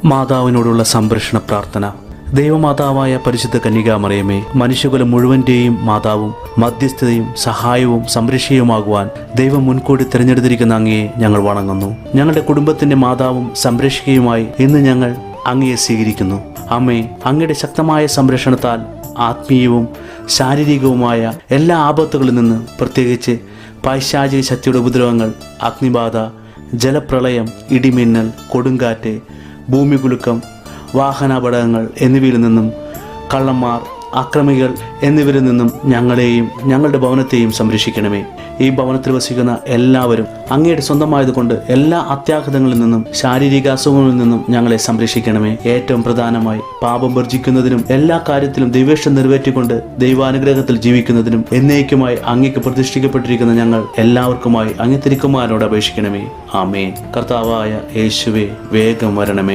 മാതാവിനോടുള്ള സംരക്ഷണ പ്രാർത്ഥന. ദൈവമാതാവായ പരിശുദ്ധ കന്യകാമറിയമേ, മനുഷ്യകുലം മുഴുവന്റെയും മാതാവും മധ്യസ്ഥതയും സഹായവും സംരക്ഷയുമാകുവാൻ ദൈവം മുൻകൂട്ടി തിരഞ്ഞെടുത്തിരിക്കുന്ന അങ്ങയെ ഞങ്ങൾ വണങ്ങുന്നു. ഞങ്ങളുടെ കുടുംബത്തിന്റെ മാതാവും സംരക്ഷകയുമായി ഇന്ന് ഞങ്ങൾ അങ്ങയെ സ്വീകരിക്കുന്നു. അമ്മേ, അങ്ങയുടെ ശക്തമായ സംരക്ഷണത്താൽ ആത്മീയവും ശാരീരികവുമായ എല്ലാ ആപത്തുകളിൽ നിന്ന്, പ്രത്യേകിച്ച് പൈശാചിക ശക്തിയുടെ ഉപദ്രവങ്ങൾ, അഗ്നിബാധ, ജലപ്രളയം, ഇടിമിന്നൽ, കൊടുങ്കാറ്റ്, ഭൂമികുലുക്കം, വാഹനാപകടങ്ങൾ എന്നിവയിൽ നിന്നും, കള്ളന്മാർ, അക്രമികൾ എന്നിവരിൽ നിന്നും ഞങ്ങളെയും ഞങ്ങളുടെ ഭവനത്തെയും സംരക്ഷിക്കണമേ. ഈ ഭവനത്തിൽ വസിക്കുന്ന എല്ലാവരും അങ്ങയുടെ സ്വന്തമായതുകൊണ്ട് എല്ലാ അത്യാഘാതങ്ങളിൽ നിന്നും ശാരീരിക അസുഖങ്ങളിൽ നിന്നും ഞങ്ങളെ സംരക്ഷിക്കണമേ. ഏറ്റവും പ്രധാനമായി പാപം വർജിക്കുന്നതിനും എല്ലാ കാര്യത്തിലും ദൈവേഷ്ടം നിറവേറ്റിക്കൊണ്ട് ദൈവാനുഗ്രഹത്തിൽ ജീവിക്കുന്നതിനും എന്നേക്കുമായി അങ്ങേക്ക് പ്രതിഷ്ഠിക്കപ്പെട്ടിരിക്കുന്ന ഞങ്ങൾ എല്ലാവർക്കുമായി അങ്ങ് തിരുക്കുമാരനോട് അപേക്ഷിക്കണമേ. ആമേൻ. കർത്താവായ യേശുവേ, വേഗം വരണമേ.